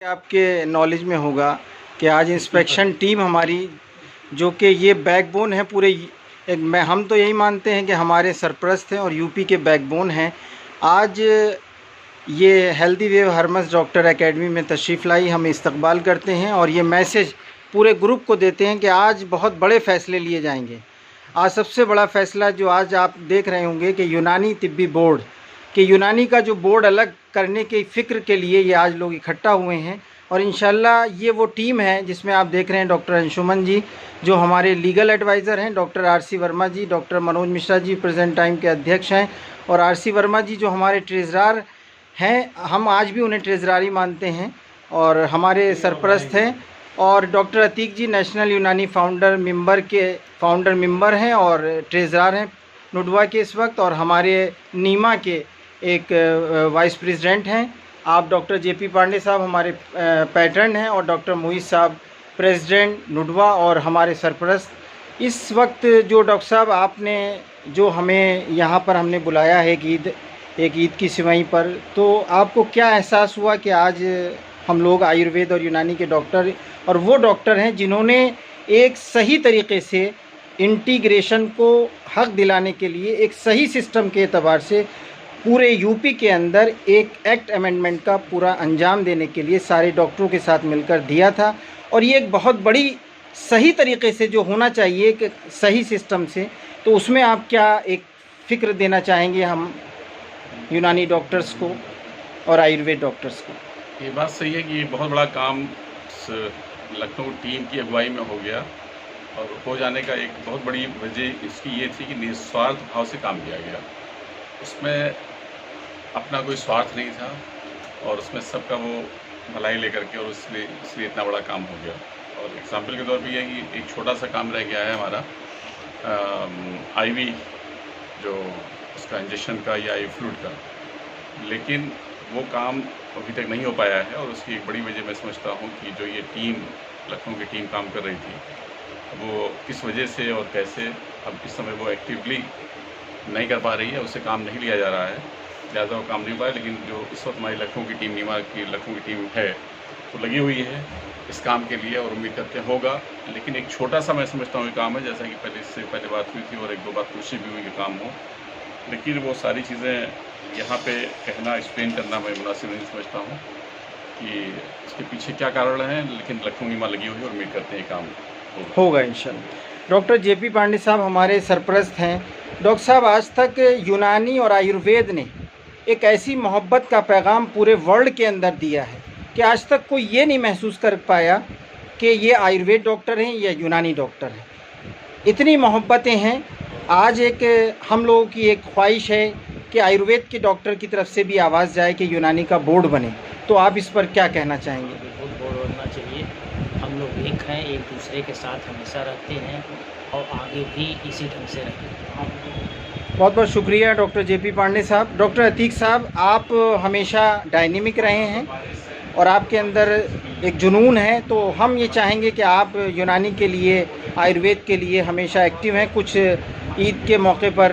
आपके नॉलेज में होगा कि आज इंस्पेक्शन टीम हमारी जो कि ये बैकबोन है पूरे एक मैं हम तो यही मानते हैं कि हमारे सरपरस्त हैं और यूपी के बैकबोन हैं। आज ये healthy wave Hermes doctor academy में तशरीफ़ लाई, हम इस्तकबाल करते हैं और ये मैसेज पूरे ग्रुप को देते हैं कि आज बहुत बड़े फ़ैसले लिए जाएंगे। आज सबसे बड़ा फ़ैसला जो आज आप देख रहे होंगे कि यूनानी तिब्बी बोर्ड कि यूनानी का जो बोर्ड अलग करने की फ़िक्र के लिए ये आज लोग इकट्ठा हुए हैं। और इंशाल्लाह ये वो टीम है जिसमें आप देख रहे हैं डॉक्टर अंशुमन जी जो हमारे लीगल एडवाइज़र हैं, डॉक्टर आरसी वर्मा जी, doctor Manoj Mishra ji present time के अध्यक्ष हैं और आरसी वर्मा जी जो हमारे ट्रेज़रार हैं, हम आज भी उन्हें ट्रेज़रारी मानते हैं और हमारे सरपरस्त हैं। और डॉक्टर अतीक जी नेशनल यूनानी फाउंडर मेंबर हैं और ट्रेज़रार हैं नुडवा के इस वक्त, और हमारे नीमा के एक वाइस प्रेसिडेंट हैं। आप डॉक्टर जेपी पांडे साहब हमारे पैटर्न हैं और डॉक्टर मोहित साहब प्रेसिडेंट नुडवा और हमारे सरपरस्त। इस वक्त जो डॉक्टर साहब आपने जो हमें यहाँ पर हमने बुलाया है एक ईद की सिवाई पर, तो आपको क्या एहसास हुआ कि आज हम लोग आयुर्वेद और यूनानी के डॉक्टर और वो डॉक्टर हैं जिन्होंने एक सही तरीके से इंटीग्रेशन को हक दिलाने के लिए एक सही सिस्टम के एतबार से पूरे यूपी के अंदर एक एक्ट अमेंडमेंट का पूरा अंजाम देने के लिए सारे डॉक्टरों के साथ मिलकर दिया था। और ये एक बहुत बड़ी सही तरीके से जो होना चाहिए कि सही सिस्टम से, तो उसमें आप क्या एक फ़िक्र देना चाहेंगे हम यूनानी डॉक्टर्स को और आयुर्वेद डॉक्टर्स को? ये बात सही है कि ये बहुत बड़ा काम लखनऊ टीम की अगुवाई में हो गया और हो जाने का एक बहुत बड़ी वजह इसकी ये थी कि निस्वार्थ भाव से काम किया गया। उसमें अपना कोई स्वार्थ नहीं था और उसमें सबका वो भलाई लेकर के, और इसलिए इतना बड़ा काम हो गया। और एग्जाम्पल के तौर पे ये है कि एक छोटा सा काम रह गया है हमारा आईवी जो उसका इंजेक्शन का या आई फ्लूइड का, लेकिन वो काम अभी तक नहीं हो पाया है। और उसकी एक बड़ी वजह मैं समझता हूँ कि जो ये टीम लखनऊ की टीम काम कर रही थी वो किस वजह से और कैसे अब इस समय वो एक्टिवली नहीं कर पा रही है, उससे काम नहीं लिया जा रहा है, ज़्यादा वो काम नहीं हो पाया। लेकिन जो इस वक्त हमारी लखनऊ की टीम नीमा की लखनऊ की टीम है वो लगी हुई है इस काम के लिए और उम्मीद करते होगा। लेकिन एक छोटा सा मैं समझता हूँ ये काम है, जैसा कि इससे पहले बात हुई थी और एक दो बार कोशिश भी हुई कि काम हो, लेकिन वो सारी चीज़ें यहाँ पे कहना एक्सप्लेन करना मैं मुनासिब नहीं समझता हूँ कि इसके पीछे क्या कारण है। लेकिन लखनऊ नीमा लगी हुई है और उम्मीद करते हैं काम होगा इंशाल्लाह। डॉक्टर जेपी पांडे साहब हमारे सरपरस्त हैं। डॉक्टर साहब, आज तक यूनानी और आयुर्वेद ने एक ऐसी मोहब्बत का पैगाम पूरे वर्ल्ड के अंदर दिया है कि आज तक कोई ये नहीं महसूस कर पाया कि ये आयुर्वेद डॉक्टर हैं या यूनानी डॉक्टर हैं। इतनी मोहब्बतें हैं। आज एक हम लोगों की एक ख्वाहिश है कि आयुर्वेद के डॉक्टर की तरफ से भी आवाज़ जाए कि यूनानी का बोर्ड बने, तो आप इस पर क्या कहना चाहेंगे? बिल्कुल बोर्ड बनना चाहिए। हम लोग एक हैं, एक दूसरे के साथ हमेशा रहते हैं और आगे भी इसी ढंग से रहेंगे। बहुत बहुत शुक्रिया डॉक्टर जेपी पांडे साहब। डॉक्टर अतीक साहब, आप हमेशा डायनेमिक रहे हैं और आपके अंदर एक जुनून है, तो हम ये चाहेंगे कि आप यूनानी के लिए आयुर्वेद के लिए हमेशा एक्टिव हैं। कुछ ईद के मौके पर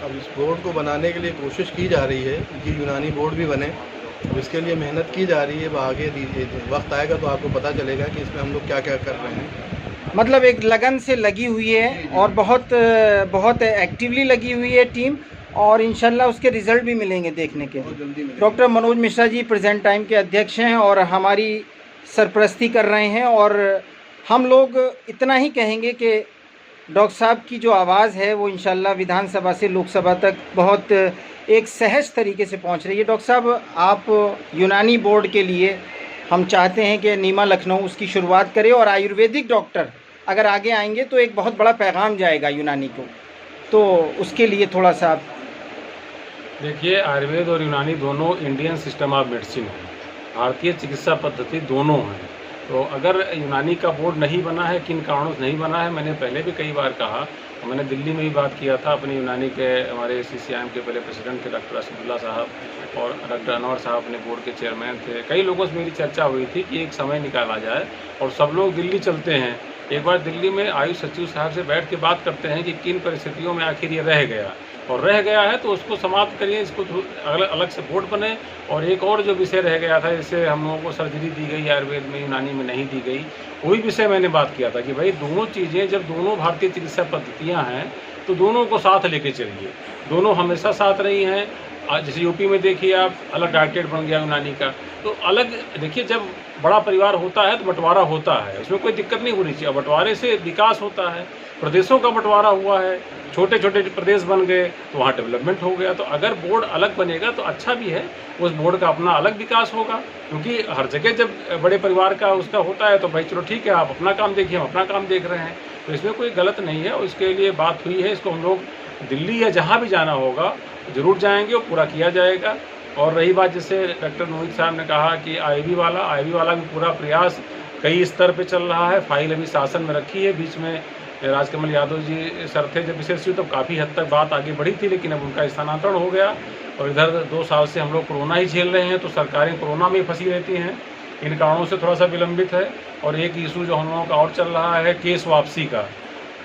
अब इस बोर्ड को बनाने के लिए कोशिश की जा रही है कि यूनानी बोर्ड भी बने, इसके लिए मेहनत की जा रही है। आगे वक्त आएगा तो आपको पता चलेगा कि इसमें हम लोग क्या क्या कर रहे हैं। मतलब एक लगन से लगी हुई है और बहुत एक्टिवली लगी हुई है टीम, और इंशाल्लाह उसके रिज़ल्ट भी मिलेंगे देखने के। Doctor Manoj Mishra ji present time के अध्यक्ष हैं और हमारी सरपरस्ती कर रहे हैं। और हम लोग इतना ही कहेंगे कि डॉक्टर साहब की जो आवाज़ है वो इंशाल्लाह विधानसभा से लोकसभा तक बहुत एक सहज तरीके से पहुंच रही है। डॉक्टर साहब, आप यूनानी बोर्ड के लिए हम चाहते हैं कि नीमा लखनऊ उसकी शुरुआत करे और आयुर्वेदिक डॉक्टर अगर आगे आएंगे तो एक बहुत बड़ा पैगाम जाएगा यूनानी को, तो उसके लिए थोड़ा सा आप देखिए। आयुर्वेद और यूनानी दोनों इंडियन सिस्टम ऑफ मेडिसिन है, भारतीय चिकित्सा पद्धति दोनों हैं। तो अगर यूनानी का बोर्ड नहीं बना है, किन कारणों से नहीं बना है, मैंने पहले भी कई बार कहा। मैंने दिल्ली में भी बात किया था अपने यूनानी के हमारे CCIM के पहले प्रेसिडेंट थे डॉक्टर असदुल्ला साहब और डॉक्टर अनवर साहब अपने बोर्ड के चेयरमैन थे। कई लोगों से मेरी चर्चा हुई थी कि एक समय निकाला जाए और सब लोग दिल्ली चलते हैं। एक बार दिल्ली में आयुष सचिव साहब से बैठ के बात करते हैं कि किन परिस्थितियों में आखिर ये रह गया। और रह गया है तो उसको समाप्त करिए, इसको अलग से बोर्ड बने। और एक और जो विषय रह गया था, जैसे हम लोगों को सर्जरी दी गई आयुर्वेद में, यूनानी में नहीं दी गई, वही विषय मैंने बात किया था कि भाई दोनों चीज़ें, जब दोनों भारतीय चिकित्सा पद्धतियाँ हैं तो दोनों को साथ लेके चलिए। दोनों हमेशा साथ रही हैं। जैसे यूपी में देखिए आप, अलग डायरेक्टरेट बन गया यूनानी का, तो अलग देखिए, जब बड़ा परिवार होता है तो बंटवारा होता है, उसमें कोई दिक्कत नहीं होनी चाहिए। बंटवारे से विकास होता है, प्रदेशों का बंटवारा हुआ है, छोटे छोटे प्रदेश बन गए तो वहाँ डेवलपमेंट हो गया। तो अगर बोर्ड अलग बनेगा तो अच्छा भी है, उस बोर्ड का अपना अलग विकास होगा, क्योंकि हर जगह जब बड़े परिवार का उसका होता है तो भाई चलो ठीक है, आप अपना काम देखिए, हम अपना काम देख रहे हैं, तो इसमें कोई गलत नहीं है। और इसके लिए बात हुई है, इसको हम लोग दिल्ली या जहाँ भी जाना होगा ज़रूर जाएंगे और पूरा किया जाएगा। और रही बात, जैसे डॉक्टर मोहित साहब ने कहा कि आईवी वाला भी पूरा प्रयास कई स्तर पे चल रहा है। फाइल अभी शासन में रखी है, बीच में राजकमल यादव जी सर थे जब विशेष तो काफ़ी हद तक बात आगे बढ़ी थी, लेकिन अब उनका स्थानांतरण हो गया। और इधर 2 साल से हम लोग कोरोना ही झेल रहे हैं, तो सरकारें कोरोना में फंसी रहती हैं, इन कारणों से थोड़ा सा विलंबित है। और एक इशू जो हम लोगों का और चल रहा है, केस वापसी का।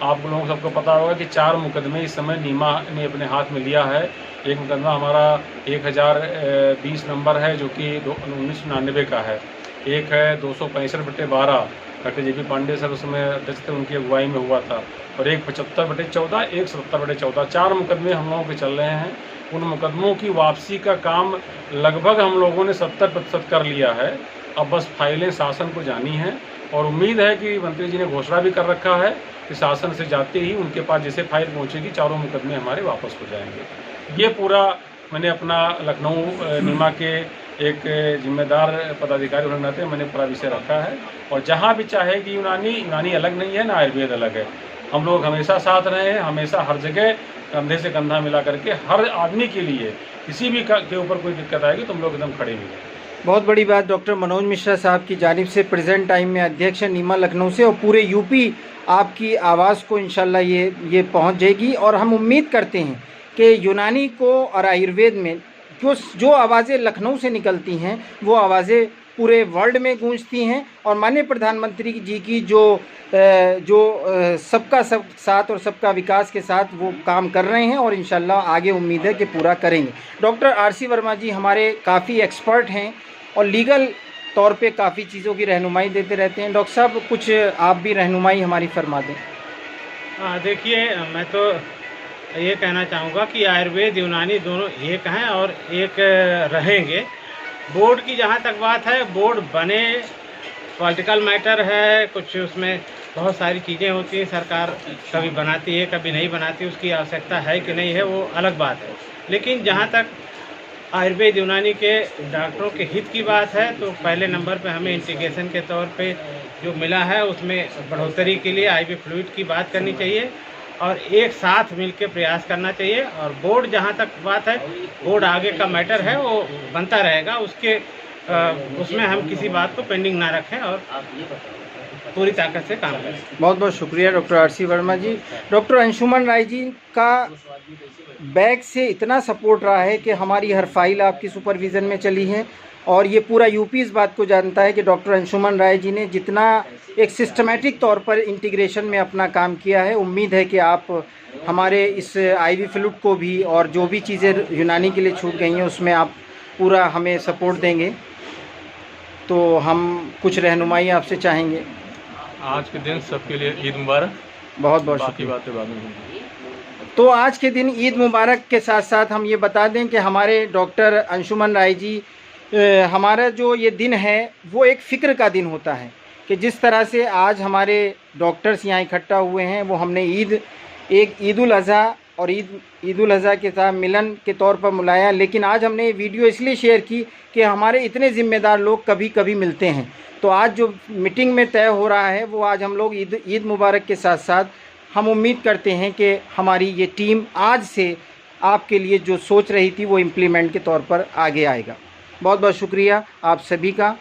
आप लोगों को सबको पता होगा कि 4 मुकदमे इस समय नीमा ने अपने हाथ में लिया है। एक मुकदमा हमारा 1020 नंबर है, जो कि 1999 का है। एक है 265/12, डॉक्टर JP पांडे सर उसमें अध्यक्ष थे, उनकी अगुवाई में हुआ था। और एक 75/14, एक 77/14, 4 मुकदमे हम लोगों के चल रहे हैं। उन मुकदमों की वापसी का काम लगभग हम लोगों ने 70% कर लिया है। अब बस फाइलें शासन को जानी हैं, और उम्मीद है कि मंत्री जी ने घोषणा भी कर रखा है कि शासन से जाते ही उनके पास जैसे फाइल पहुंचेगी, 4 मुकदमे हमारे वापस हो जाएंगे। ये पूरा मैंने अपना लखनऊ नीमा के एक जिम्मेदार पदाधिकारी होने के नाते मैंने पूरा विषय रखा है। और जहाँ भी चाहे कि यूनानी अलग नहीं है ना आयुर्वेद अलग है, हम लोग हमेशा साथ रहे हैं, हमेशा हर जगह कंधे से कंधा मिला करके हर आदमी के लिए किसी भी के ऊपर कोई दिक्कत आएगी तो हम लोग एकदम खड़े भी हैं। बहुत बड़ी बात डॉक्टर मनोज मिश्रा साहब की जानिब से प्रेजेंट टाइम में अध्यक्ष नीमा लखनऊ से, और पूरे यूपी आपकी आवाज़ को इंशाल्लाह ये पहुंच जाएगी। और हम उम्मीद करते हैं कि यूनानी को और आयुर्वेद में जो आवाज़ें लखनऊ से निकलती हैं वो आवाज़ें पूरे वर्ल्ड में गूंजती हैं। और माननीय प्रधानमंत्री जी की जो सबका साथ और सबका विकास के साथ वो काम कर रहे हैं, और इंशाल्लाह आगे उम्मीद है कि पूरा करेंगे। डॉक्टर RC वर्मा जी हमारे काफ़ी एक्सपर्ट हैं और लीगल तौर पे काफ़ी चीज़ों की रहनुमाई देते रहते हैं। डॉक्टर साहब, कुछ आप भी रहनुमाई हमारी फरमा दें। देखिए, मैं तो ये कहना चाहूँगा कि आयुर्वेद यूनानी दोनों एक हैं और एक रहेंगे। बोर्ड की जहाँ तक बात है, बोर्ड बने, पॉलिटिकल मैटर है, कुछ उसमें बहुत सारी चीज़ें होती हैं, सरकार कभी बनाती है कभी नहीं बनाती, उसकी आवश्यकता है कि नहीं है वो अलग बात है। लेकिन जहाँ तक आयुर्वेद यूनानी के डॉक्टरों के हित की बात है, तो पहले नंबर पे हमें इंटीग्रेशन के तौर पे जो मिला है उसमें बढ़ोतरी के लिए IV फ्लूइड की बात करनी चाहिए और एक साथ मिलकर प्रयास करना चाहिए। और बोर्ड जहाँ तक बात है, बोर्ड आगे का मैटर है, वो बनता रहेगा, उसमें हम किसी बात को पेंडिंग ना रखें और पूरी ताकत से काम करें। बहुत बहुत शुक्रिया डॉक्टर RC वर्मा जी। डॉक्टर अंशुमन राय जी का बैक से इतना सपोर्ट रहा है कि हमारी हर फाइल आपकी सुपरविज़न में चली है, और ये पूरा यूपी इस बात को जानता है कि डॉक्टर अंशुमन राय जी ने जितना एक सिस्टमेटिक तौर पर इंटीग्रेशन में अपना काम किया है, उम्मीद है कि आप हमारे इस IV फ्लूइड को भी और जो भी चीज़ें यूनानी के लिए छूट गई हैं उसमें आप पूरा हमें सपोर्ट देंगे। तो हम कुछ रहनुमाई आपसे चाहेंगे। आज के दिन सबके लिए ईद मुबारक। बहुत बहुत बाकी शुक्रिया। बातें बाद में। तो आज के दिन ईद मुबारक के साथ साथ हम ये बता दें कि हमारे डॉक्टर अंशुमन राय जी, हमारा जो ये दिन है वो एक फ़िक्र का दिन होता है कि जिस तरह से आज हमारे डॉक्टर्स यहाँ इकट्ठा हुए हैं, वो हमने ईद उल अज़हा और ईद उल अज़हा के साथ मिलन के तौर पर मिलाया। लेकिन आज हमने ये वीडियो इसलिए शेयर की कि हमारे इतने ज़िम्मेदार लोग कभी कभी मिलते हैं। तो आज जो मीटिंग में तय हो रहा है वो आज हम लोग ईद मुबारक के साथ साथ हम उम्मीद करते हैं कि हमारी ये टीम आज से आपके लिए जो सोच रही थी वो इम्प्लीमेंट के तौर पर आगे आएगा। बहुत बहुत शुक्रिया आप सभी का।